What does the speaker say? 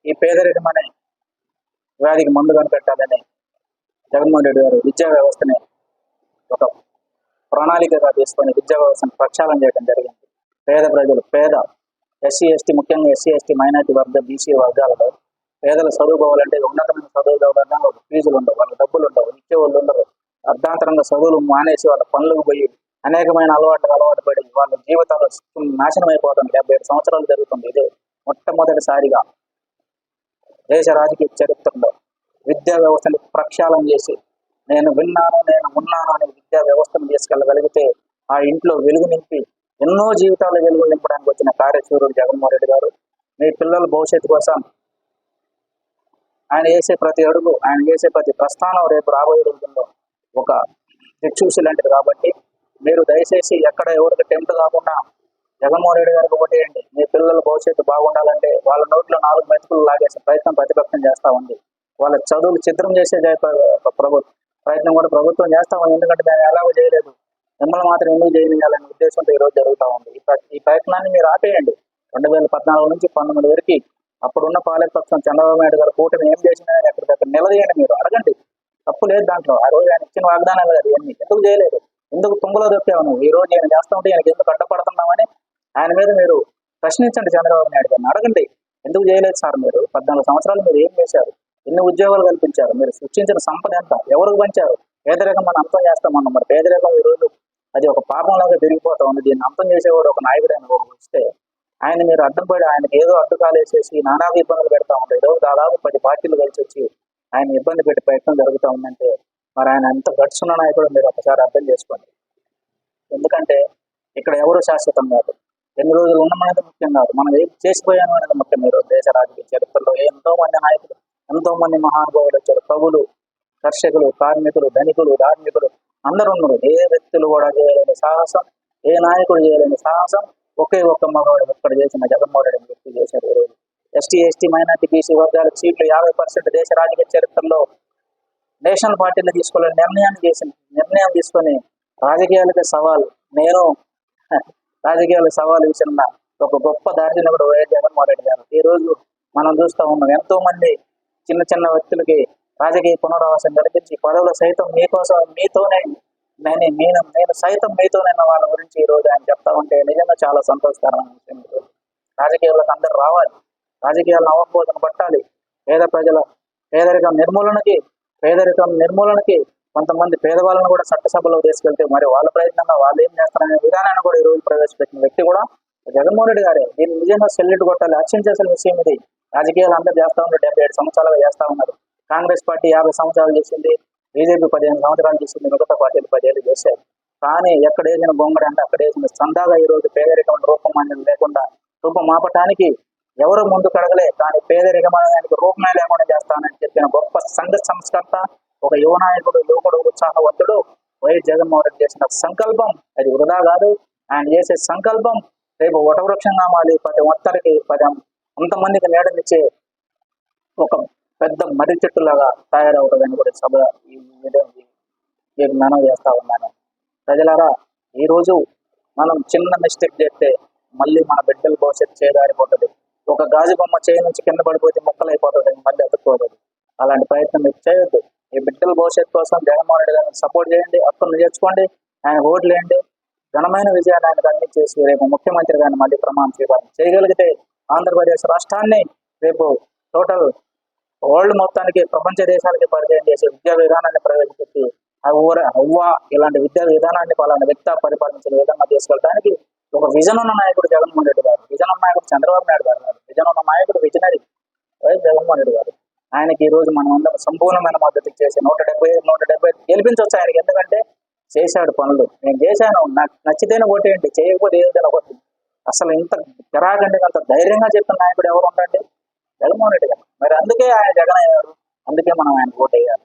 ఈ పేదరికం అనే వ్యాధికి మందు కనిపెట్టాలని జగన్మోహన్ రెడ్డి గారు విద్యా వ్యవస్థని ఒక ప్రణాళికగా తీసుకొని విద్యా వ్యవస్థను ప్రక్షాళన చేయడం జరిగింది. పేద ప్రజలు, ఎస్సీ ఎస్టీ, ముఖ్యంగా ఎస్సీ ఎస్టీ మైనార్టీ వర్గ బీసీ వర్గాలలో పేదలు చదువుకోవాలంటే ఉన్నతమైన చదువు చదవాలన్నా ఒక ఫీజులు ఉండవు, వాళ్ళ డబ్బులు ఉండవు, ఇచ్చేవాళ్ళు ఉండరు. అర్ధాంతరంగా చదువులు మానేసి వాళ్ళ పనులకు పోయి అనేకమైన అలవాటు పడి వాళ్ళ జీవితాలు నాశనం అయిపోతుంది. 75 సంవత్సరాలు జరుగుతుంది. ఇదే మొట్టమొదటిసారిగా దేశ రాజకీయ చరిత్రలో విద్యా వ్యవస్థను ప్రక్షాళన చేసి నేను విన్నాను, నేను ఉన్నాను అనే విద్యా వ్యవస్థను తీసుకెళ్ళగలిగితే ఆ ఇంట్లో వెలుగు నింపి ఎన్నో జీవితాలు వెలుగు నింపడానికి వచ్చిన కార్యశూరుడు జగన్మోహన్ రెడ్డి గారు. మీ పిల్లల భవిష్యత్తు కోసం ఆయన చేసే ప్రతి అడుగు, ఆయన చేసే ప్రతి ప్రస్థానం రేపు రాబోయే రోజుల్లో ఒక దిక్సూచి లాంటిది. కాబట్టి మీరు దయచేసి ఎక్కడ ఎవరికి టెంప్ట్ కాకుండా జగన్మోహన్ రెడ్డి గారికి ఒకటేయండి. మీ పిల్లల భవిష్యత్తు బాగుండాలంటే వాళ్ళ నోట్లో 4 మెతుకులు లాగేసే ప్రతిపక్షం చేస్తా ఉంది. వాళ్ళ చదువులు చిత్రం చేసే ప్రయత్నం కూడా ప్రభుత్వం చేస్తా ఉంది. ఎందుకంటే మేము ఎలాగో చేయలేదు, మిమ్మల్ని మాత్రం ఎందుకు చేయాలనే ఉద్దేశంతో ఈరోజు జరుగుతూ ఉంది. ఈ ప్రయత్నాన్ని మీరు ఆపేయండి. 2014 నుంచి 19 వరకు అప్పుడున్న పాలకపక్షం చంద్రబాబు నాయుడు గారు కూటమి ఏం చేసినా ఎక్కడికక్కడ నిలదీయండి. మీరు అడగండి, తప్పు లేదు దాంట్లో. ఆ రోజు ఆయన ఇచ్చిన వాగ్దానాలు కదా ఇవన్నీ. ఎందుకు చేయలేదు, ఎందుకు తుంగలో దొక్కావు నువ్వు? ఈ రోజు ఆయన చేస్తూ ఉంటే ఆయనకి ఎందుకు అడ్డపడుతున్నామని ఆయన మీద మీరు ప్రశ్నించండి. చంద్రబాబు నాయుడు గారిని అడగండి, ఎందుకు చేయలేదు సార్? మీరు 14 సంవత్సరాలు మీరు ఏం చేశారు? ఎన్ని ఉద్యోగాలు కల్పించారు? మీరు సృష్టించిన సంపద ఎంత? ఎవరికి పంచారు? పేదరికం మనం అంతం చేస్తామన్నాం. మరి పేదరికం ఈ రోజు అది ఒక పాపంలాగా పెరిగిపోతా ఉంది. దీన్ని అంతం చేసేవాడు ఒక నాయకుడు అని వస్తే ఆయన మీరు అడ్డం పడి ఆయనకి ఏదో అడ్డుకాలు వేసేసి నానా ఇబ్బందులు పెడతా ఉంటాయి. ఈరోజు దాదాపు 10 పార్టీలు కలిసి వచ్చి ఆయన ఇబ్బంది పెట్టే ప్రయత్నం జరుగుతూ ఉందంటే మరి ఆయన ఎంత గడుచున్న నాయకుడు మీరు ఒకసారి అర్థం చేసుకోండి. ఎందుకంటే ఇక్కడ ఎవరు శాశ్వతం కాదు, ఎన్ని రోజులు ఉండమనేది ముఖ్యం కాదు, మనం ఏం చేసిపోయాను అనేది ముఖ్యం. మీరు దేశ రాజకీయ చరిత్రలో ఎంతో మంది నాయకులు, ఎంతో మంది మహానుభావులు వచ్చారు. కవులు, కర్షకులు, కార్మికులు, ధనికులు, ధార్మికులు అందరూ ఉన్నారు. ఏ వ్యక్తులు కూడా చేయలేని సాహసం, ఏ నాయకుడు చేయలేని సాహసం ఒకే ఒక్క మగవాడు ఒక్కడ చేసిన జగన్మోహన్ రెడ్డి వ్యక్తి చేశారు. ఈరోజు ఎస్టీ ఎస్టీ మైనార్టీ బీసీ వర్గాలకు సీట్లు 50% దేశ రాజకీయ చరిత్రలో నేషనల్ పార్టీలు తీసుకోవాలని నిర్ణయం తీసుకొని రాజకీయాలకు సవాల్ విషయంలో ఒక గొప్ప దార్శనికుడు వైఎస్ జగన్మోహన్ రెడ్డి గారు. ఈ రోజు మనం చూస్తూ ఉన్నాం, ఎంతో మంది చిన్న చిన్న వ్యక్తులకి రాజకీయ పునరావాసం కల్పించి పదవులు సైతం మీకోసం మీతోనే నేను సైతం మీతోనైనా వాళ్ళ గురించి ఈ రోజు ఆయన చెప్తా ఉంటే నిజంగా చాలా సంతోషకరమైన విషయం. రాజకీయాలకు అందరూ రావాలి, రాజకీయాలను అవబోధన పట్టాలి. పేదరికం నిర్మూలనకి కొంతమంది పేదవాళ్ళను కూడా చట్టసభలో తీసుకెళ్తే మరి వాళ్ళ ప్రయత్నంగా వాళ్ళు ఏం చేస్తారనే విధానాన్ని కూడా ఈ రోజు ప్రవేశపెట్టిన వ్యక్తి కూడా జగన్మోహన్ రెడ్డి గారే. దీన్ని నిజంగా సెల్యూట్ కొట్టాలి. హర్షించాల్సిన విషయం ఇది. రాజకీయాలు అందరూ చేస్తా ఉన్నారు, 77 సంవత్సరాలుగా చేస్తా ఉన్నారు. కాంగ్రెస్ పార్టీ 50 సంవత్సరాలు చేసింది, బీజేపీ 15 సంవత్సరాలు చేసింది, మిగతా పార్టీలు 10 ఏళ్ళు చేశారు. కానీ ఎక్కడ వేసిన గొంగడి అంటే అక్కడ వేసిన సందాగా ఈ రోజు పేదరికం రూపమాన్యం లేకుండా రూపమాపటానికి ఎవరు ముందు కడగలే. కానీ పేదరికమానికి రూపమే లేకుండా చేస్తానని చెప్పిన గొప్ప సంఘ సంస్కర్త, ఒక యువ నాయకుడు, యువకుడు, ఉత్సాహవంతుడు వైఎస్ జగన్మోహన్ రెడ్డి చేసిన సంకల్పం అది వృధా కాదు. ఆయన చేసే సంకల్పం రేపు వటవృక్షంగా మారి ప్రతి ఒక్కరికి కొంతమందికి నీడనిచ్చే ఒక పెద్ద మర్రి చెట్టులాగా తయారవుతుందని కూడా సభ ఈ మనం చేస్తా ఉన్నాను. ప్రజలారా, ఈరోజు మనం చిన్న మిస్టేక్ చేస్తే మళ్ళీ మన బిడ్డల భవిష్యత్తు చేదారిపోతుంది. ఒక గాజు బొమ్మ చేయి నుంచి కింద పడిపోతే ముక్కలు అయిపోతుంది, మళ్ళీ అతుక్కోలేదు. అలాంటి ప్రయత్నం మీరు చేయొద్దు. ఈ బిడ్డల భవిష్యత్తు కోసం జగన్మోహన్ రెడ్డి గారిని సపోర్ట్ చేయండి, హక్కును చేర్చుకోండి, ఆయన ఓట్లు వేయండి. ఘనమైన విజయాన్ని ఆయనకు అందించేసి రేపు ముఖ్యమంత్రి గారిని మళ్ళీ ప్రమాణ స్వీకారం చేయగలిగితే ఆంధ్రప్రదేశ్ రాష్ట్రాన్ని రేపు టోటల్ వరల్డ్ మొత్తానికి, ప్రపంచ దేశాలకి పరిచయం చేసే విద్యా విధానాన్ని ప్రవేశపెట్టి ఇలాంటి విద్యా విధానాన్ని పలానా వ్యక్తి పరిపాలించిన విధంగా తీసుకెళ్ళడానికి ఒక విజన్ ఉన్న నాయకుడు జగన్మోహన్ రెడ్డి గారు. విజన్ ఉన్న నాయకుడు చంద్రబాబు నాయుడు గారు కాదు, విజన్ ఉన్న నాయకుడు విజనరీ వైఎస్ జగన్మోహన్ రెడ్డి గారు. ఆయనకి ఈ రోజు మనం అందరం సంపూర్ణమైన మద్దతు ఇచ్చేసి 170 గెలిపించవచ్చు ఆయనకి. ఎందుకంటే చేశాడు పనులు. నేను చేశాను, నాకు నచ్చితేనే ఓటేయండి, చేయకపోతే ఏదైనా ఒకటి. అసలు ఇంత జరాగండి, అంత ధైర్యంగా చెప్పిన నాయకుడు ఎవరు ఉండండి? జగన్మోహన్ రెడ్డి గారు. మరి అందుకే ఆయన జగన్ అయ్యారు, అందుకే మనం ఆయన ఓటేయాలి.